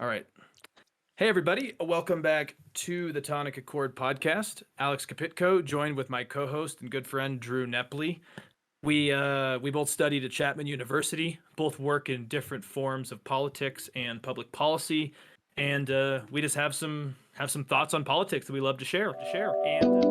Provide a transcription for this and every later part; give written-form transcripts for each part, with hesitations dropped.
All right. Hey, everybody. Welcome back to the Tonic Accord podcast. Alex Kapitko, joined with my co-host and good friend, Drew Nepley. We both studied at Chapman University, both work in different forms of politics and public policy, and we just have some thoughts on politics that we love to share. And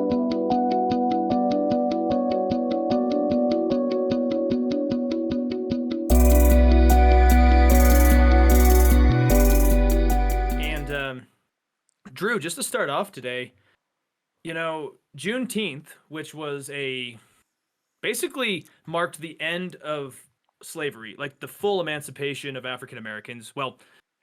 Drew, just to start off today, Juneteenth, which was basically marked the end of slavery, like the full emancipation of African Americans. Well,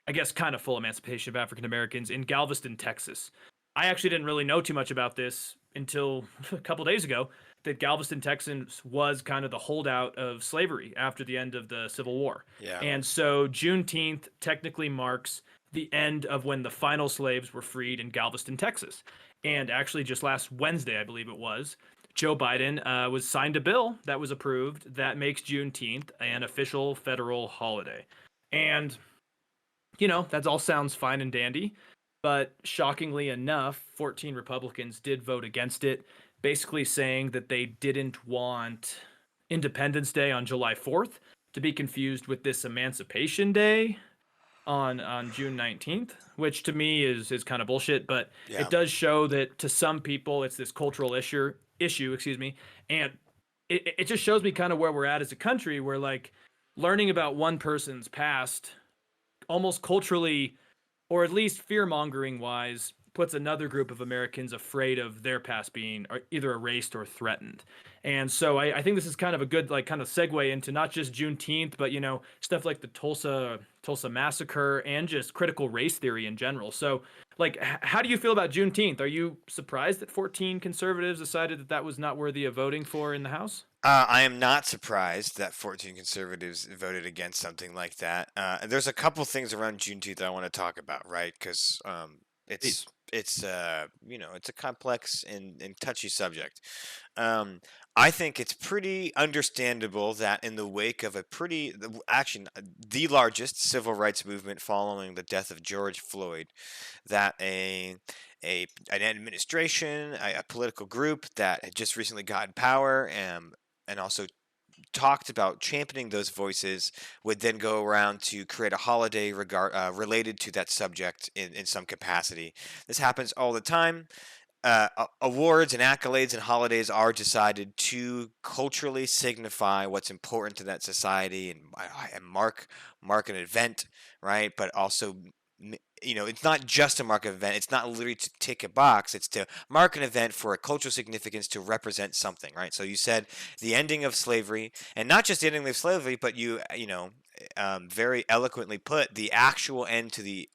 I guess kind of full emancipation of African Americans in Galveston, Texas. I actually didn't really know too much about this until a couple days ago, that Galveston, Texas was kind of the holdout of slavery after the end of the Civil War. Yeah. And so Juneteenth technically marks the end of when the final slaves were freed in Galveston, Texas. And actually, just last Wednesday, I believe it was, Joe Biden was signed a bill that was approved that makes Juneteenth an official federal holiday. And, that all sounds fine and dandy. But shockingly enough, 14 Republicans did vote against it, basically saying that they didn't want Independence Day on July 4th to be confused with this Emancipation Day on June 19th, which to me is kind of bullshit, but Yeah. it does show that to some people it's this cultural issue, and it just shows me kind of where we're at as a country, where like learning about one person's past almost culturally, or at least fear-mongering wise, puts another group of Americans afraid of their past being either erased or threatened. And so I think this is kind of a good kind of segue into not just Juneteenth, but stuff like the Tulsa massacre and just critical race theory in general. So how do you feel about Juneteenth? Are you surprised that 14 conservatives decided that was not worthy of voting for in the House? I am not surprised that 14 conservatives voted against something like that. There's a couple things around Juneteenth I want to talk about, right? Because it's it's it's a complex and touchy subject. I think it's pretty understandable that in the wake of the largest civil rights movement following the death of George Floyd, that an administration, a political group that had just recently gotten power and also talked about championing those voices would then go around to create a holiday related to that subject in some capacity. This happens all the time. Awards and accolades and holidays are decided to culturally signify what's important to that society and mark an event, right? But also, it's not just a mark event. It's not literally to tick a box. It's to mark an event for a cultural significance to represent something, right? So you said the ending of slavery, and not just the ending of slavery, but you very eloquently put the actual end to the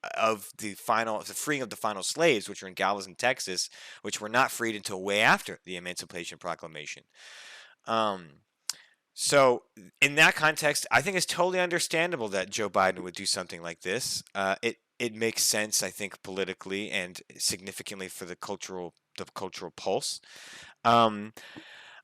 freeing of the final slaves, which were in Galveston, Texas, which were not freed until way after the Emancipation Proclamation. So in that context, I think it's totally understandable that Joe Biden would do something like this. It makes sense, I think, politically and significantly for the cultural pulse. I'm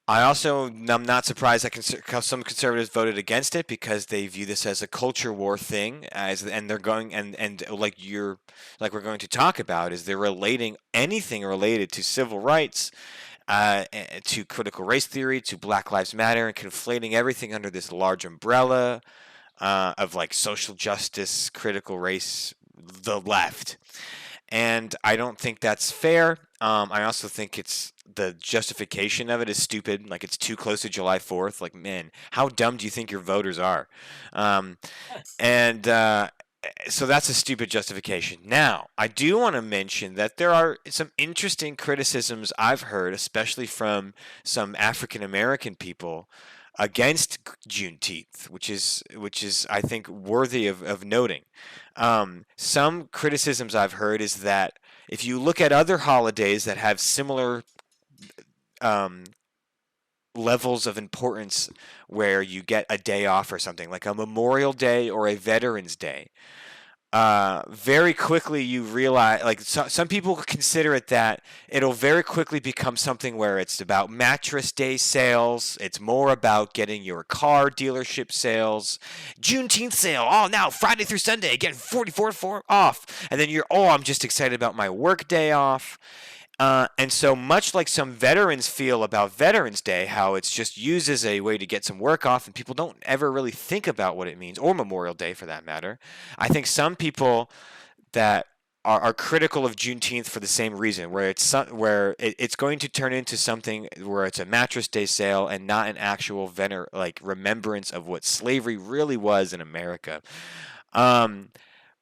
not surprised that some conservatives voted against it because they view this as a culture war thing, and they're going and like we're going to talk about, is they're relating anything related to civil rights, to critical race theory, to Black Lives Matter, and conflating everything under this large umbrella of like social justice, critical race, the left. And I don't think that's fair. I also think the justification of it is stupid. Like, it's too close to July 4th. Like, man, how dumb do you think your voters are? And so that's a stupid justification. Now, I do want to mention that there are some interesting criticisms I've heard, especially from some African American people, against Juneteenth, which is I think worthy of noting. Some criticisms I've heard is that if you look at other holidays that have similar levels of importance, where you get a day off or something like a Memorial Day or a Veterans Day, very quickly you realize, like, some people consider it that it'll very quickly become something where it's about mattress day sales. It's more about getting your car dealership sales. Juneteenth sale. Oh, now Friday through Sunday, getting 44 for off. And then I'm just excited about my work day off. And so much like some veterans feel about Veterans Day, how it's just used as a way to get some work off and people don't ever really think about what it means, or Memorial Day for that matter. I think some people that are critical of Juneteenth for the same reason, where it's going to turn into something where it's a mattress day sale and not an actual remembrance of what slavery really was in America. Um,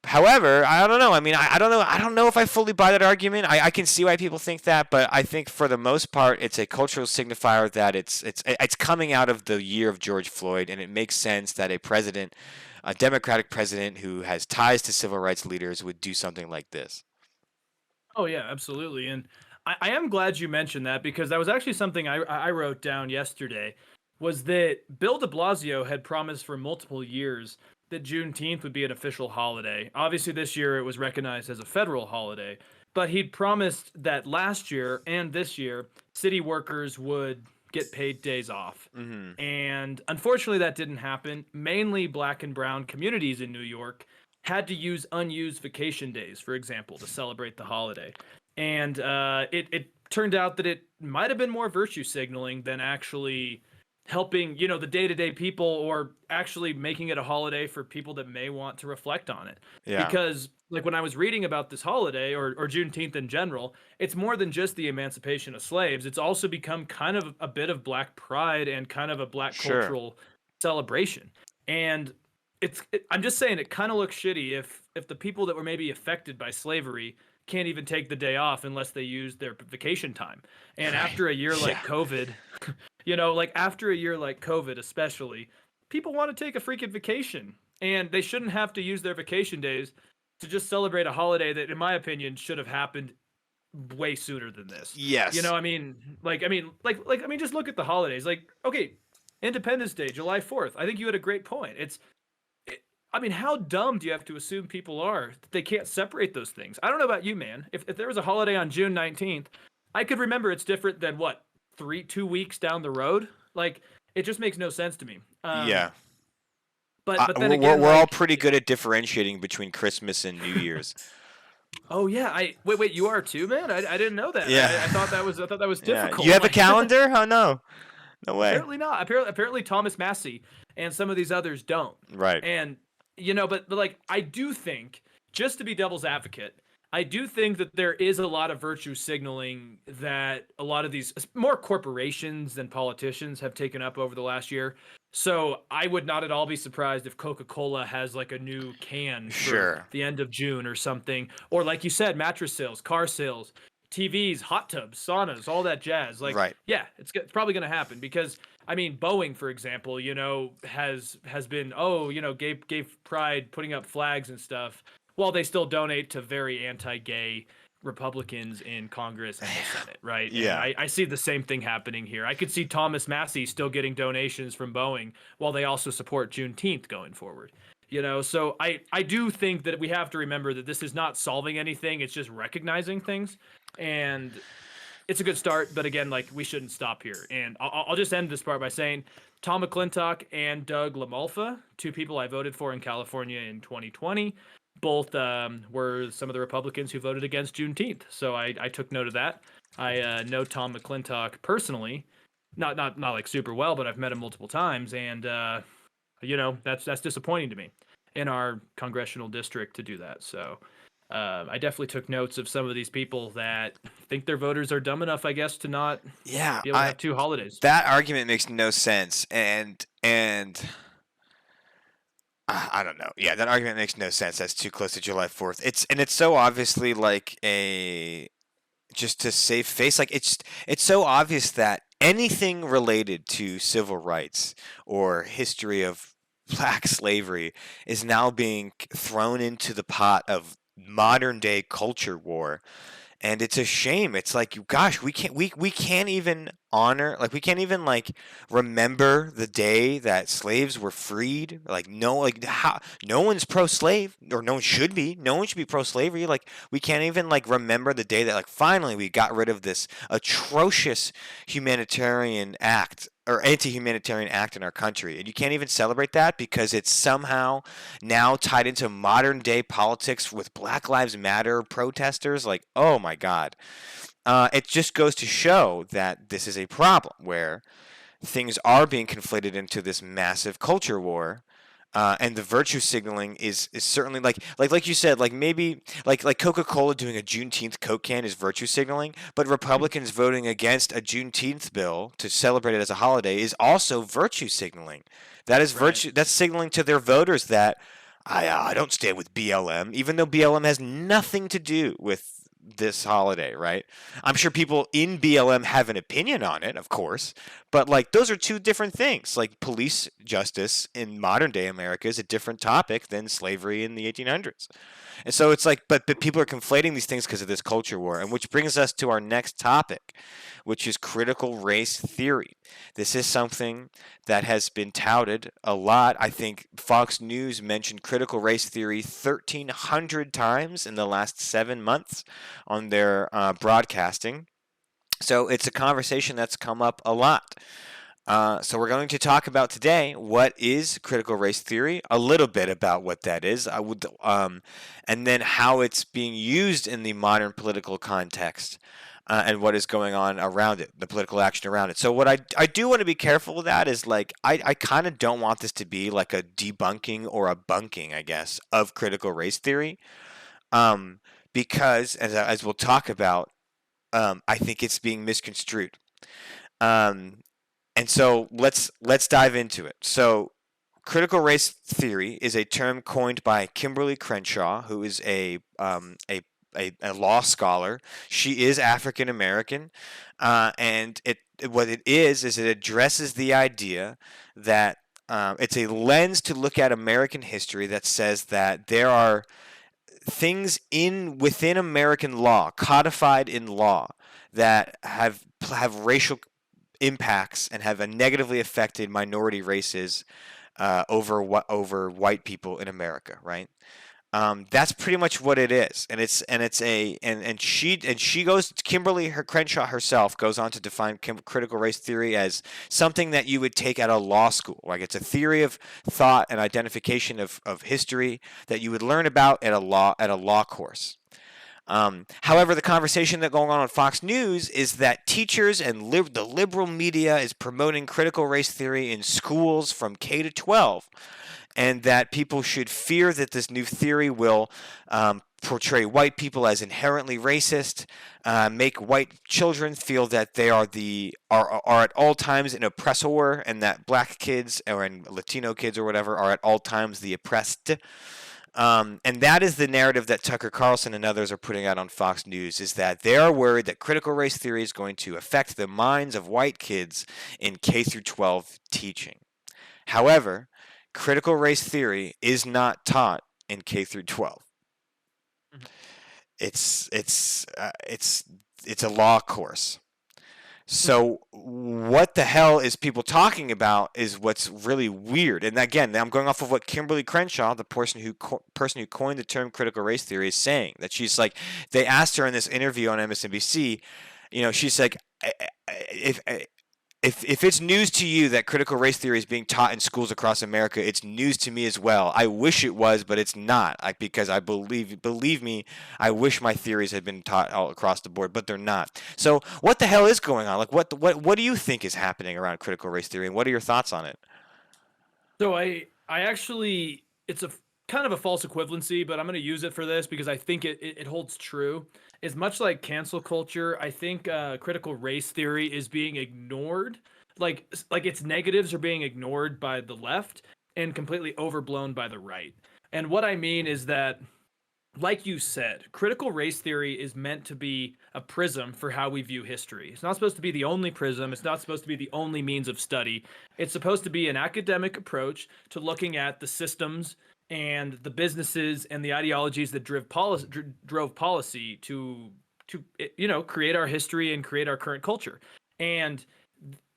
However, I don't know. I mean, I don't know. I don't know if I fully buy that argument. I can see why people think that, but I think for the most part, it's a cultural signifier that it's coming out of the year of George Floyd, and it makes sense that a Democratic president who has ties to civil rights leaders would do something like this. Oh yeah, absolutely. And I am glad you mentioned that because that was actually something I wrote down yesterday. Was that Bill de Blasio had promised for multiple years that Juneteenth would be an official holiday. Obviously, this year it was recognized as a federal holiday, but he'd promised that last year and this year, city workers would get paid days off. Hmm. And unfortunately, that didn't happen. Mainly black and brown communities in New York had to use unused vacation days, for example, to celebrate the holiday. And it turned out that it might have been more virtue signaling than actually helping, the day-to-day people, or actually making it a holiday for people that may want to reflect on it. Yeah. Because like when I was reading about this holiday, or Juneteenth in general, it's more than just the emancipation of slaves. It's also become kind of a bit of black pride and kind of a black Sure. cultural celebration. And I'm just saying it kind of looks shitty if the people that were maybe affected by slavery can't even take the day off unless they use their vacation time. And Right. after a year like Yeah. COVID, like after a year like COVID, especially, people want to take a freaking vacation, and they shouldn't have to use their vacation days to just celebrate a holiday that, in my opinion, should have happened way sooner than this. Yes. Just look at the holidays. Like, okay, Independence Day, July 4th. I think you had a great point. How dumb do you have to assume people are that they can't separate those things? I don't know about you, man. If there was a holiday on June 19th, I could remember it's different than what, 2 weeks down the road? Like, it just makes no sense to me. Yeah. But then we're again, we're all like, pretty good at differentiating between Christmas and New Year's. oh yeah, wait, you are too, man. I didn't know that. Yeah. I thought that was Yeah. difficult. You have a Like, calendar? Oh no. No way. apparently not. Apparently Thomas Massey and some of these others don't. Right. And but like, I do think, just to be devil's advocate, I do think that there is a lot of virtue signaling that a lot of these more corporations than politicians have taken up over the last year. So I would not at all be surprised if Coca-Cola has like a new can for Sure. the end of June or something. Or like you said, mattress sales, car sales, TVs, hot tubs, saunas, all that jazz. Like, Right. yeah, it's probably going to happen because Boeing, for example, has been, gave pride putting up flags and stuff, while they still donate to very anti-gay Republicans in Congress and the Senate, right? Yeah. And I see the same thing happening here. I could see Thomas Massey still getting donations from Boeing while they also support Juneteenth going forward. So I do think that we have to remember that this is not solving anything. It's just recognizing things. And it's a good start, but again, like, we shouldn't stop here. And I'll just end this part by saying Tom McClintock and Doug LaMalfa, two people I voted for in California in 2020, both were some of the Republicans who voted against Juneteenth. So I took note of that. I know Tom McClintock personally, not like super well, but I've met him multiple times, and that's disappointing to me in our congressional district to do that. So I definitely took notes of some of these people that think their voters are dumb enough, I guess, to not Yeah. be able to have two holidays. That argument makes no sense, and I don't know. Yeah, that argument makes no sense. That's too close to July 4th. It's so obviously like just to save face. Like, it's so obvious that anything related to civil rights or history of black slavery is now being thrown into the pot of modern day culture war. And it's a shame. It's like, gosh, we can't even honor, like we can't even like remember the day that slaves were freed. Like no, like how no one's pro-slave, or no one should be. No one should be pro-slavery. Like we can't even like remember the day that like finally we got rid of this atrocious humanitarian act or anti-humanitarian act in our country. And you can't even celebrate that because it's somehow now tied into modern day politics with Black Lives Matter protesters. Like, oh my God. It just goes to show that this is a problem where things are being conflated into this massive culture war. And the virtue signaling is certainly like you said, like maybe like Coca-Cola doing a Juneteenth Coke can is virtue signaling, but Republicans voting against a Juneteenth bill to celebrate it as a holiday is also virtue signaling. That is Right. virtue. That's signaling to their voters that I don't stand with BLM, even though BLM has nothing to do with this holiday, right? I'm sure people in BLM have an opinion on it, of course, but like those are two different things. Like police justice in modern day America is a different topic than slavery in the 1800s. And so it's like, but people are conflating these things because of this culture war, and which brings us to our next topic, which is critical race theory. This is something that has been touted a lot. I think Fox News mentioned critical race theory 1,300 times in the last 7 months on their broadcasting. So it's a conversation that's come up a lot. So we're going to talk about today what is critical race theory, a little bit about what that is, and then how it's being used in the modern political context, and what is going on around it, the political action around it. So what I do want to be careful with that is like I kind of don't want this to be like a debunking or a bunking, I guess, of critical race theory, um, because as we'll talk about, I think it's being misconstrued. Um, and so let's dive into it. So critical race theory is a term coined by Kimberly Crenshaw, who is a law scholar. She is African American, and it what it is it addresses the idea that it's a lens to look at American history that says that there are things in within American law, codified in law, that have racial impacts and have negatively affected minority races over white people in America, right? That's pretty much what it is, and she goes, Kimberly her Crenshaw herself goes on to define critical race theory as something that you would take at a law school. Like it's a theory of thought and identification of history that you would learn about at a law course. However, the conversation that's going on Fox News is that teachers and the liberal media is promoting critical race theory in schools from K to 12, and that people should fear that this new theory will portray white people as inherently racist, make white children feel that they are at all times an oppressor, and that black kids or Latino kids or whatever are at all times the oppressed. And that is the narrative that Tucker Carlson and others are putting out on Fox News, is that they are worried that critical race theory is going to affect the minds of white kids in K through 12 teaching. However, critical race theory is not taught in K through 12. Mhm. It's a law course. So what the hell is people talking about is what's really weird. And again, I'm going off of what Kimberly Crenshaw, the person who coined the term critical race theory, is saying. That she's like, they asked her in this interview on MSNBC, she's like, if if it's news to you that critical race theory is being taught in schools across America, it's news to me as well. I wish it was, but it's not. Because I believe me, I wish my theories had been taught all across the board, but they're not. So what the hell is going on? Like what do you think is happening around critical race theory, and what are your thoughts on it? So I actually, it's kind of a false equivalency, but I'm going to use it for this because I think it holds true. It's much like cancel culture. I think critical race theory is being ignored. Like its negatives are being ignored by the left and completely overblown by the right. And what I mean is that, like you said, critical race theory is meant to be a prism for how we view history. It's not supposed to be the only prism. It's not supposed to be the only means of study. It's supposed to be an academic approach to looking at the systems and the businesses and the ideologies that drove policy to create our history and create our current culture. And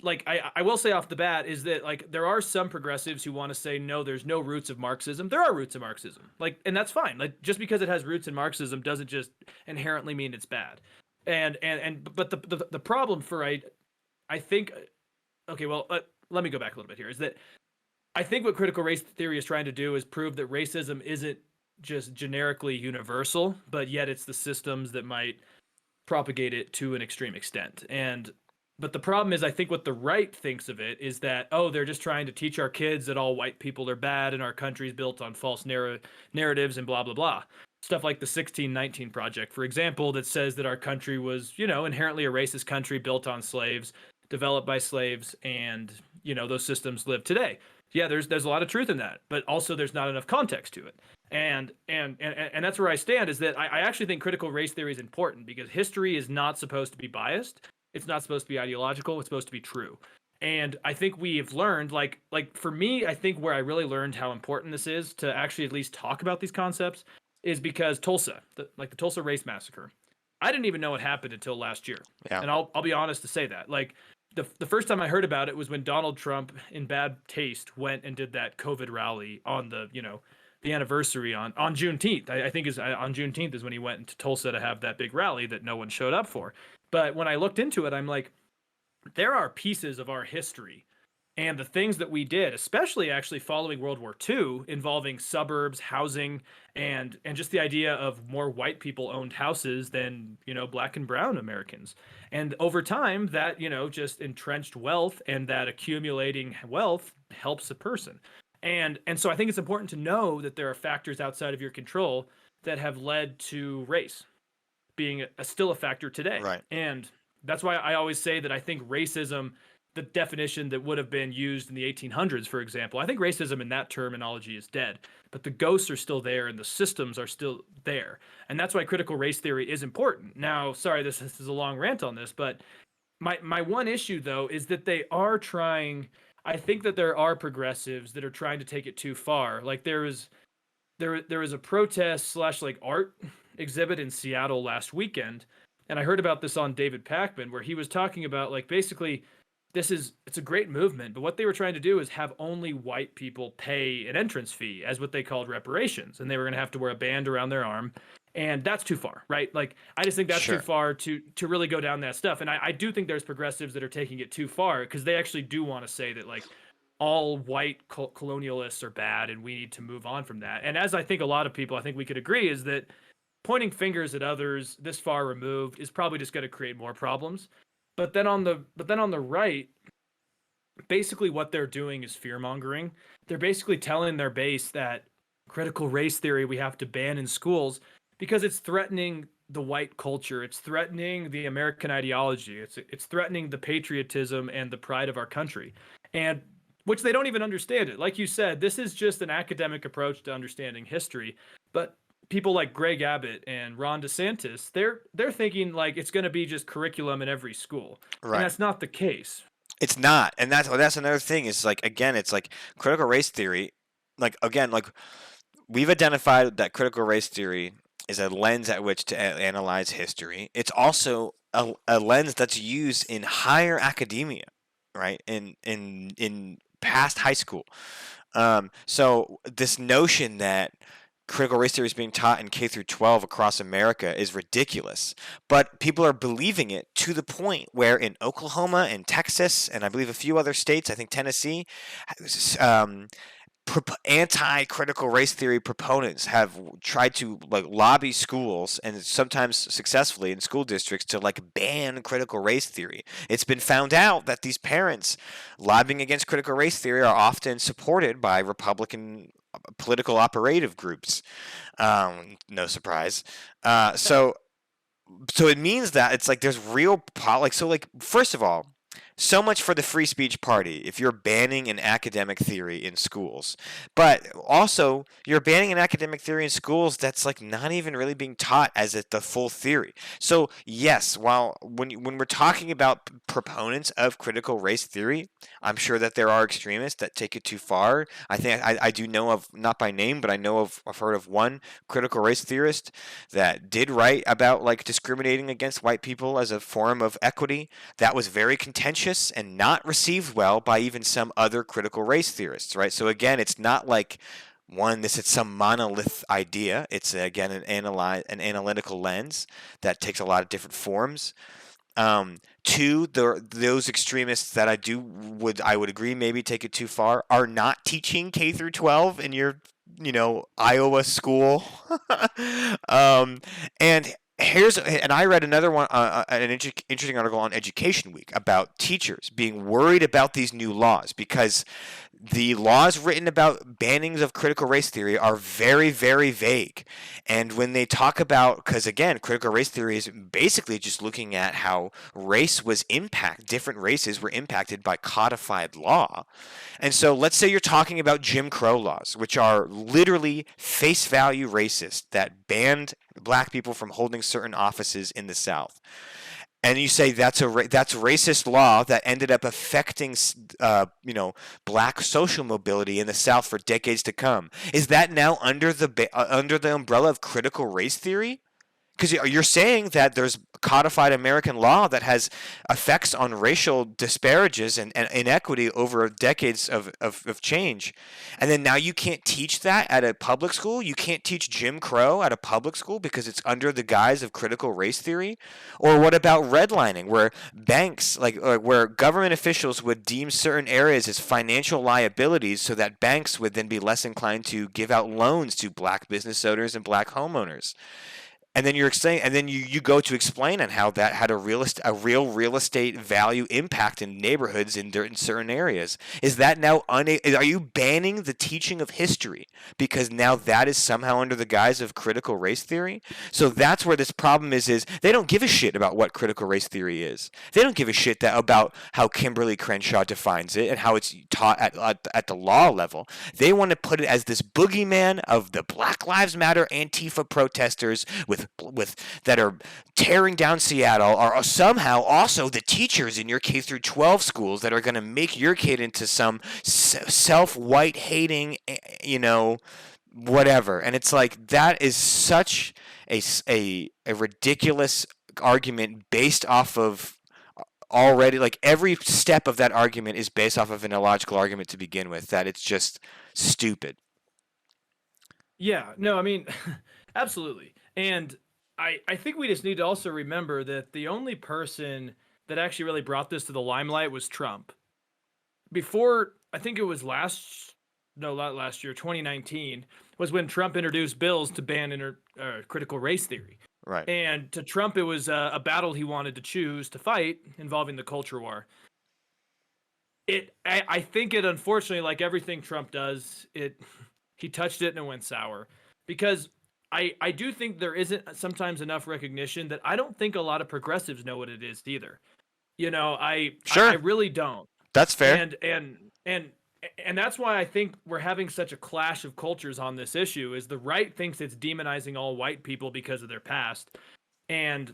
like I will say off the bat is that like there are some progressives who want to say no, there's no roots of Marxism. There are roots of Marxism, like, and that's fine. Like just because it has roots in Marxism doesn't just inherently mean it's bad. But the problem for I think okay, well, let me go back a little bit here. Is that I think what critical race theory is trying to do is prove that racism isn't just generically universal, but yet it's the systems that might propagate it to an extreme extent. But the problem is, I think what the right thinks of it is that, oh, they're just trying to teach our kids that all white people are bad and our country's built on false narratives and blah, blah, blah. Stuff like the 1619 Project, for example, that says that our country was, inherently a racist country built on slaves, developed by slaves, and, those systems live today. Yeah, there's a lot of truth in that, but also there's not enough context to it. And that's where I stand, is that I actually think critical race theory is important because history is not supposed to be biased. It's not supposed to be ideological. It's supposed to be true. And I think we have learned, like for me, I think where I really learned how important this is to actually at least talk about these concepts is because Tulsa, the Tulsa race massacre, I didn't even know it happened until last year. Yeah. And I'll be honest to say that. Like the first time I heard about it was when Donald Trump, in bad taste, went and did that COVID rally on the anniversary on Juneteenth. I think is on Juneteenth is when he went into Tulsa to have that big rally that no one showed up for. But when I looked into it, I'm like, there are pieces of our history and the things that we did, especially actually following World War II, involving suburbs, housing, and just the idea of more white people owned houses than, black and brown Americans. And over time, that, just entrenched wealth and that accumulating wealth helps a person. And so I think it's important to know that there are factors outside of your control that have led to race being still a factor today. Right. And that's why I always say that I think racism, the definition that would have been used in the 1800s, for example, I think racism in that terminology is dead, but the ghosts are still there and the systems are still there. And that's why critical race theory is important. Now, sorry, this is a long rant on this, but my one issue, though, is that they are trying, I think that there are progressives that are trying to take it too far. Like there was a protest / like art exhibit in Seattle last weekend, and I heard about this on David Pakman, where he was talking about like basically it's a great movement, but what they were trying to do is have only white people pay an entrance fee as what they called reparations, and they were going to have to wear a band around their arm, and that's too far, right? Like I just think that's Sure. too far to really go down that stuff, and I do think there's progressives that are taking it too far because they actually do want to say that like all white colonialists are bad and we need to move on from that. And as I think a lot of people, I think we could agree, is that pointing fingers at others this far removed is probably just going to create more problems. But then on the right, basically what they're doing is fear mongering. They're basically telling their base that critical race theory we have to ban in schools because it's threatening the white culture. It's threatening the American ideology. It's threatening the patriotism and the pride of our country. And which they don't even understand it. Like you said, this is just an academic approach to understanding history. But people like Greg Abbott and Ron DeSantis, they're thinking like it's going to be just curriculum in every school. Right. And that's not the case. It's not. And that's another thing is like, again, it's like critical race theory. Like, again, like we've identified that critical race theory is a lens at which to analyze history. It's also a lens that's used in higher academia, right? In past high school. So this notion that critical race theory is being taught in K through 12 across America is ridiculous. But people are believing it to the point where in Oklahoma and Texas, and I believe a few other states, I think Tennessee, anti-critical race theory proponents have tried to like lobby schools, and sometimes successfully in school districts, to like ban critical race theory. It's been found out that these parents lobbying against critical race theory are often supported by Republican political operative groups. No surprise. So it means that it's like there's real like, so like, first of all, so much for the free speech party if you're banning an academic theory in schools. But also, you're banning an academic theory in schools that's like not even really being taught as the full theory. So, yes, while when we're talking about proponents of critical race theory, I'm sure that there are extremists that take it too far. I think I do know of, not by name, but I've heard of one critical race theorist that did write about like discriminating against white people as a form of equity. That was very contentious and not received well by even some other critical race theorists, right? So again, it's not like this is some monolith idea. It's again an analytical lens that takes a lot of different forms. Two, those extremists that I would agree maybe take it too far are not teaching K through 12 in your Iowa school. um, and and I read another one, interesting article on Education Week about teachers being worried about these new laws because the laws written about bannings of critical race theory are very, very vague. And when they talk about, because again, critical race theory is basically just looking at how different races were impacted by codified law. And so let's say you're talking about Jim Crow laws, which are literally face value racist that banned black people from holding certain offices in the South. And you say that's racist law that ended up affecting, black social mobility in the South for decades to come. Is that now under the umbrella of critical race theory? Because you're saying that there's codified American law that has effects on racial disparages and inequity over decades of change. And then now you can't teach that at a public school? You can't teach Jim Crow at a public school because it's under the guise of critical race theory? Or what about redlining, where banks, where government officials would deem certain areas as financial liabilities so that banks would then be less inclined to give out loans to black business owners and black homeowners? And then you go to explain on how that had a real real estate value impact in neighborhoods in certain areas. Is that now are you banning the teaching of history because now that is somehow under the guise of critical race theory? So that's where this problem is they don't give a shit about what critical race theory is. They don't give a shit about how Kimberly Crenshaw defines it and how it's taught at the law level. They want to put it as this boogeyman of the Black Lives Matter Antifa protesters with that are tearing down Seattle are somehow also the teachers in your K through 12 schools that are going to make your kid into some self-white hating, whatever. And it's like that is such a ridiculous argument based off of already, like, every step of that argument is based off of an illogical argument to begin with, that it's just stupid. Yeah, no, I mean, absolutely. And I think we just need to also remember that the only person that actually really brought this to the limelight was Trump. Before, I think it was not last year, 2019, was when Trump introduced bills to ban critical race theory. Right. And to Trump, it was a battle he wanted to choose to fight involving the culture war. I think it, unfortunately, like everything Trump does, he touched it and it went sour. Because I do think there isn't sometimes enough recognition that I don't think a lot of progressives know what it is either. Sure. I really don't. That's fair. And that's why I think we're having such a clash of cultures on this issue. Is the right thinks it's demonizing all white people because of their past, and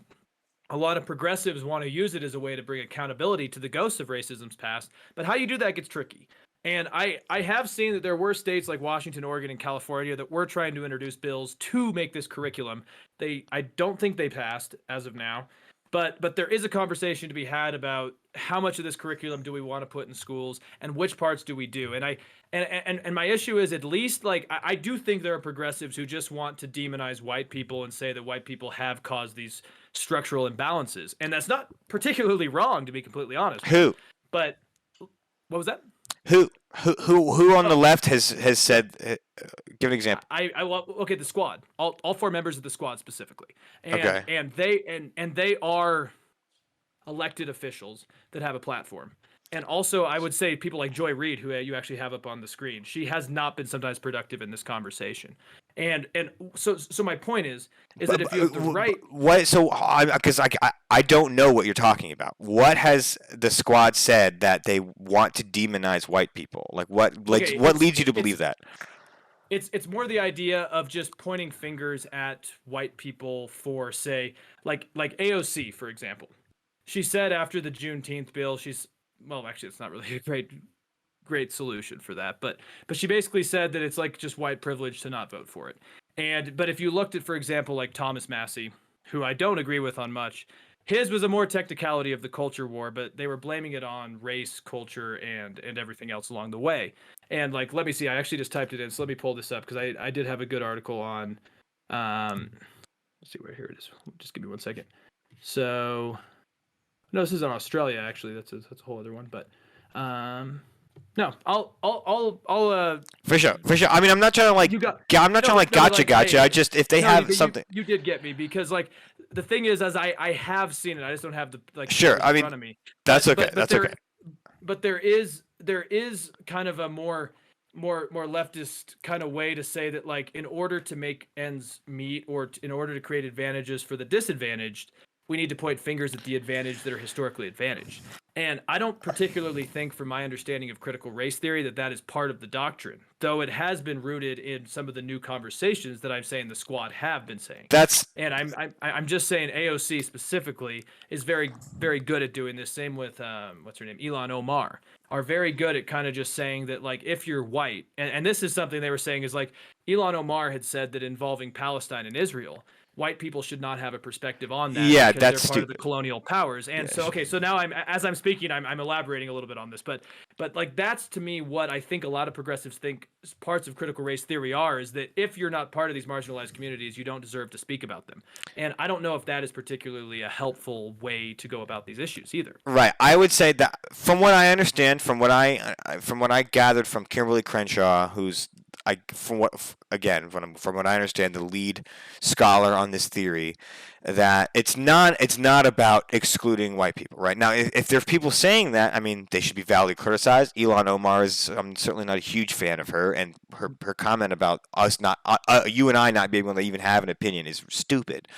a lot of progressives want to use it as a way to bring accountability to the ghosts of racism's past. But how you do that gets tricky. And I have seen that there were states like Washington, Oregon, and California that were trying to introduce bills to make this curriculum. I don't think they passed as of now. But there is a conversation to be had about how much of this curriculum do we want to put in schools and which parts do we do. And my issue is, at least, like, I do think there are progressives who just want to demonize white people and say that white people have caused these structural imbalances. And that's not particularly wrong, to be completely honest. Who? But what was that? Who on the left has said? Give an example. Okay, the squad. All four members of the squad specifically. Okay. And they are elected officials that have a platform. And also, I would say people like Joy Reid, who you actually have up on the screen, she has not been sometimes productive in this conversation. And so my point is that if you have the right, What? So, because I don't know what you're talking about. What has the squad said that they want to demonize white people? Like okay, what leads you to believe that? it's more the idea of just pointing fingers at white people for, say, like AOC, for example. She said after the Juneteenth bill, well, actually, it's not really a great solution for that, but she basically said that it's like just white privilege to not vote for it. But if you looked at, for example, like Thomas Massey, who I don't agree with on much, his was a more technicality of the culture war, but they were blaming it on race, culture, and everything else along the way. And like, let me see, I actually just typed it in, so let me pull this up because I did have a good article on. Let's see where, here it is. Just give me 1 second. So, no, this is on Australia actually. That's a whole other one, but no, I'll For sure, for sure. I mean, I'm not trying to like, I'm not trying to like gotcha. hey, I just, if they have something, you did get me, because like the thing is, as I have seen it, I just don't have the like sure. I in mean, front of me. that's okay. That's okay. But there is kind of a more leftist kind of way to say that, like, in order to make ends meet, or in order to create advantages for the disadvantaged, we need to point fingers at the advantaged that are historically advantaged. And I don't particularly think, from my understanding of critical race theory, that is part of the doctrine, though it has been rooted in some of the new conversations that I'm saying the squad have been saying. And I'm just saying AOC specifically is very, very good at doing this. Same with what's her name, Ilhan Omar, are very good at kind of just saying that, like, if you're white, and this is something they were saying, is like Ilhan Omar had said that involving Palestine and Israel, white people should not have a perspective on that, yeah, because that's they're part stupid. of the colonial powers. And so, okay, so now as I'm speaking, I'm elaborating a little bit on this, but like, that's to me what I think a lot of progressives think parts of critical race theory are, is that if you're not part of these marginalized communities, you don't deserve to speak about them. And I don't know if that is particularly a helpful way to go about these issues either. Right. I would say that from what I understand, from what I gathered from Kimberly Crenshaw, who's from what I understand, the lead scholar on this theory, that it's not about excluding white people. Right now, if there's people saying that, I mean, they should be validly criticized. Ilhan Omar I'm certainly not a huge fan of her, and her comment about us not, you and I not being able to even have an opinion is stupid.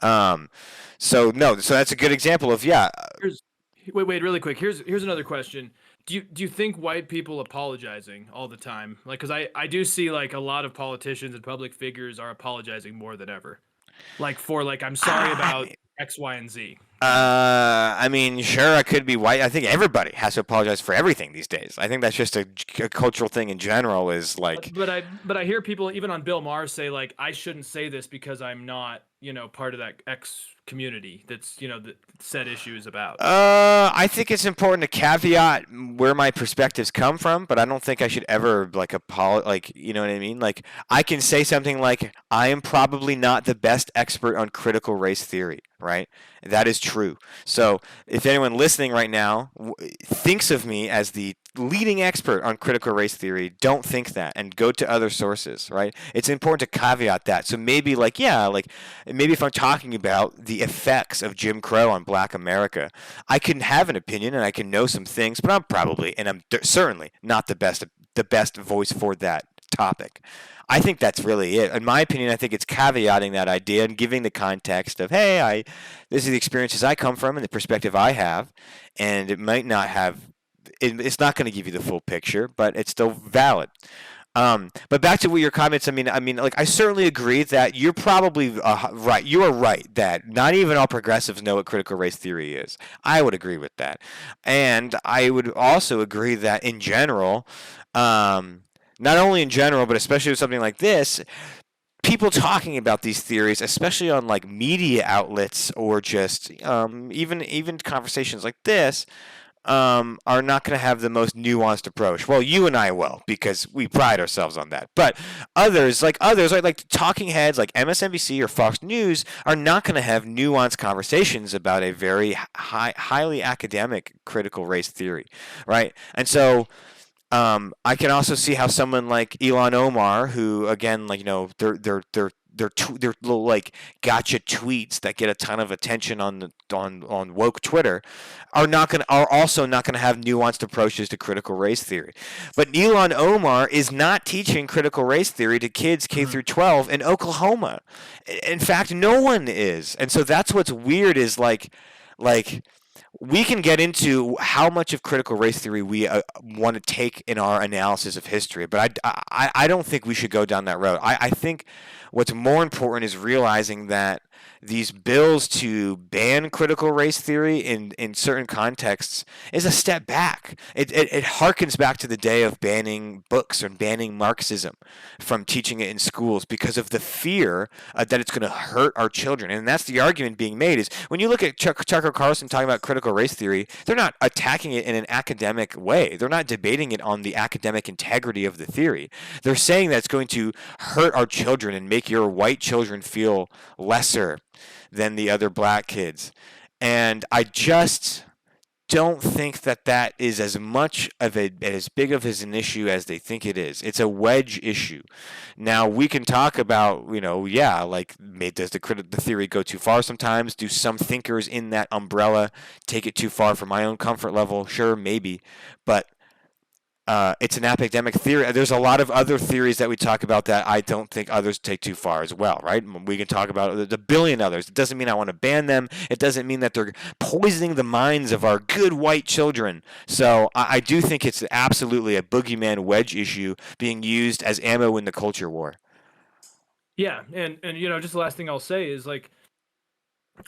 So that's a good example of Wait, really quick. Here's another question. Do you think white people apologizing all the time? Like, because I do see, like, a lot of politicians and public figures are apologizing more than ever. Like, for, like, I'm sorry about X, Y, and Z. I mean, sure, I could be white. I think everybody has to apologize for everything these days. I think that's just a cultural thing in general. Is like, but I hear people even on Bill Maher say, like, I shouldn't say this because I'm not, part of that X community that's, that said issue is about. I think it's important to caveat where my perspectives come from, but I don't think I should ever like you know what I mean? Like, I can say something like, I am probably not the best expert on critical race theory, right? That is true. So if anyone listening right now thinks of me as the leading expert on critical race theory, don't think that, and go to other sources, right? It's important to caveat that. So maybe maybe if I'm talking about the effects of Jim Crow on Black America, I can have an opinion and I can know some things, but I'm certainly not the best voice for that topic. I think that's really it. In my opinion, I think it's caveating that idea and giving the context of, hey, this is the experiences I come from and the perspective I have, and it might not have. It's not going to give you the full picture, but it's still valid. But back to your comments. I mean, like, I certainly agree that you're probably right. You are right that not even all progressives know what critical race theory is. I would agree with that, and I would also agree that in general, not only in general, but especially with something like this, people talking about these theories, especially on like media outlets or just even conversations like this, are not going to have the most nuanced approach. Well, you and I will, because we pride ourselves on that. But others, like talking heads like MSNBC or Fox News, are not going to have nuanced conversations about a very highly academic critical race theory, right? And so I can also see how someone like Ilhan Omar, who again, like, they're their little like gotcha tweets that get a ton of attention on woke Twitter are also not gonna have nuanced approaches to critical race theory. But Elon Omar is not teaching critical race theory to kids K Mhm. through 12 in Oklahoma. In fact, no one is, and so that's what's weird is like we can get into how much of critical race theory we want to take in our analysis of history, but I don't think we should go down that road. I think what's more important is realizing that these bills to ban critical race theory in certain contexts is a step back. It harkens back to the day of banning books or banning Marxism from teaching it in schools because of the fear that it's going to hurt our children. And that's the argument being made is when you look at Tucker Carlson talking about critical race theory, they're not attacking it in an academic way. They're not debating it on the academic integrity of the theory. They're saying that it's going to hurt our children and make your white children feel lesser than the other black kids. And I just don't think that that is as much of as big of as an issue as they think it is. It's a wedge issue. Now we can talk about, yeah, like does the theory go too far sometimes? Do some thinkers in that umbrella take it too far for my own comfort level? Sure, maybe, but it's an academic theory. There's a lot of other theories that we talk about that I don't think others take too far as well, right? We can talk about the billion others. It doesn't mean I want to ban them. It doesn't mean that they're poisoning the minds of our good white children. So I do think it's absolutely a boogeyman wedge issue being used as ammo in the culture war. Yeah, and just the last thing I'll say is like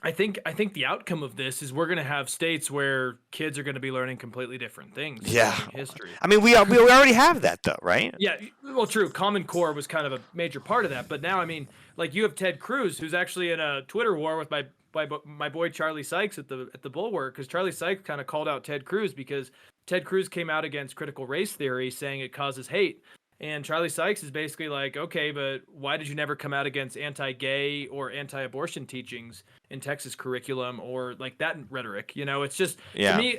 I think the outcome of this is we're going to have states where kids are going to be learning completely different things. Yeah. Learning history. I mean, we already have that though, right? Yeah, well, true. Common Core was kind of a major part of that, but now, I mean, like you have Ted Cruz, who's actually in a Twitter war with my boy Charlie Sykes at the Bulwark, because Charlie Sykes kind of called out Ted Cruz because Ted Cruz came out against critical race theory, saying it causes hate. And Charlie Sykes is basically like, okay, but why did you never come out against anti-gay or anti-abortion teachings in Texas curriculum or like that rhetoric? It's just to me,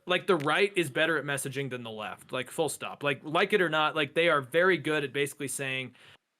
like the right is better at messaging than the left, like full stop. Like it or not, like they are very good at basically saying,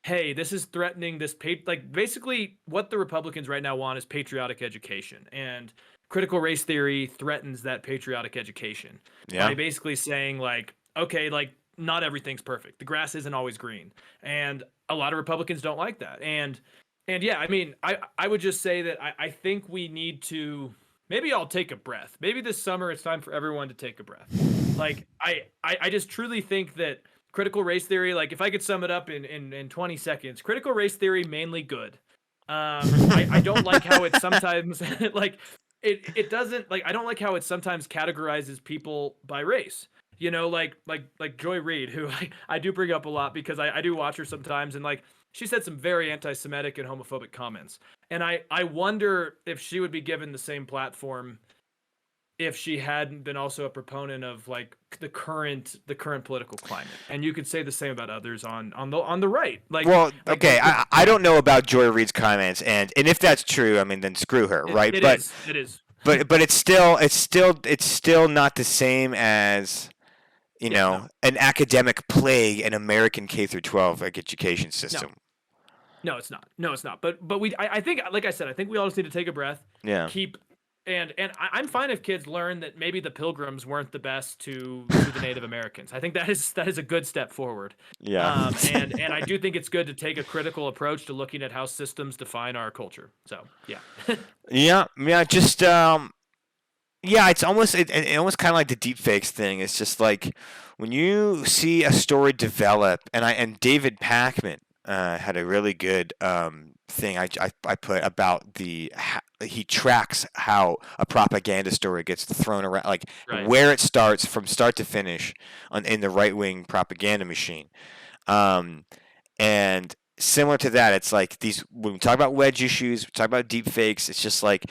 hey, this is threatening this like basically what the Republicans right now want is patriotic education, and critical race theory threatens that patriotic education by basically saying like, okay, like not everything's perfect. The grass isn't always green. And a lot of Republicans don't like that. And yeah, I mean, I would just say that I think we need to maybe I'll take a breath. Maybe this summer it's time for everyone to take a breath. Like I just truly think that critical race theory, like if I could sum it up in 20 seconds, critical race theory mainly good. I don't like how it sometimes like it doesn't like I don't like how it sometimes categorizes people by race. Like Joy Reid, who I do bring up a lot because I do watch her sometimes, and like she said some very anti-Semitic and homophobic comments. And I wonder if she would be given the same platform if she hadn't been also a proponent of like the current political climate. And you could say the same about others on the right. Like, well, okay, I don't know about Joy Reid's comments, and if that's true, I mean, then screw her, right? It is. But it's still not the same as an academic plague in American K through 12 education system. No, it's not. No, it's not. But I think, like I said, I think we all just need to take a breath. Yeah. And I'm fine if kids learn that maybe the Pilgrims weren't the best to the Native Americans. I think that is a good step forward. Yeah. And I do think it's good to take a critical approach to looking at how systems define our culture. So yeah. Yeah. Just yeah, it's almost almost kind of like the deepfakes thing. It's just like when you see a story develop, and David Pakman had a really good thing I put about he tracks how a propaganda story gets thrown around, like where it starts from start to finish in the right wing propaganda machine, and similar to that, it's like when we talk about wedge issues, we talk about deep fakes, it's just like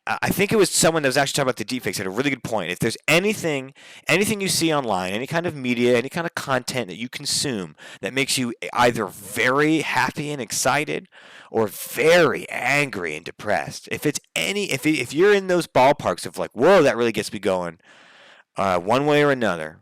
I think it was someone that was actually talking about the deep fakes had a really good point. If there's anything you see online, any kind of media, any kind of content that you consume that makes you either very happy and excited or very angry and depressed, if you're in those ballparks of like, whoa, that really gets me going, one way or another,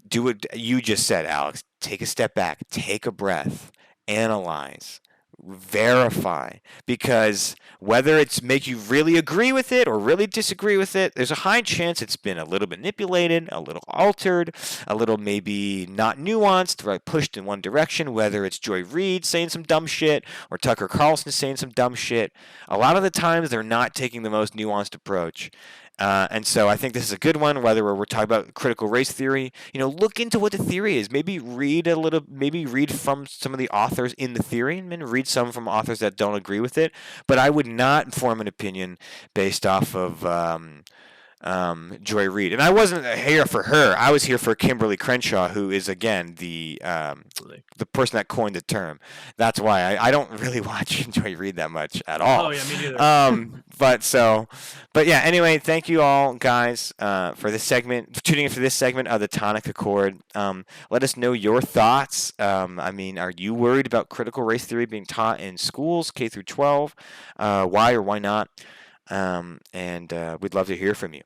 do what you just said, Alex. Take a step back, take a breath, analyze, verify, because whether it's make you really agree with it or really disagree with it, there's a high chance it's been a little manipulated, a little altered, a little maybe not nuanced, right, pushed in one direction, whether it's Joy Reid saying some dumb shit or Tucker Carlson saying some dumb shit. A lot of the times they're not taking the most nuanced approach. And so I think this is a good one, whether we're talking about critical race theory. Look into what the theory is. Maybe read from some of the authors in the theory, and read some from authors that don't agree with it. But I would not form an opinion based off of Joy Reid. And I wasn't here for her. I was here for Kimberly Crenshaw, who is, again, the person that coined the term. That's why I don't really watch Joy Reid that much at all. Oh, yeah, me neither. But yeah, anyway, thank you all, guys, for this segment, for tuning in for this segment of the Tonic Accord. Let us know your thoughts. Are you worried about critical race theory being taught in schools, K through 12? Why or why not? And we'd love to hear from you.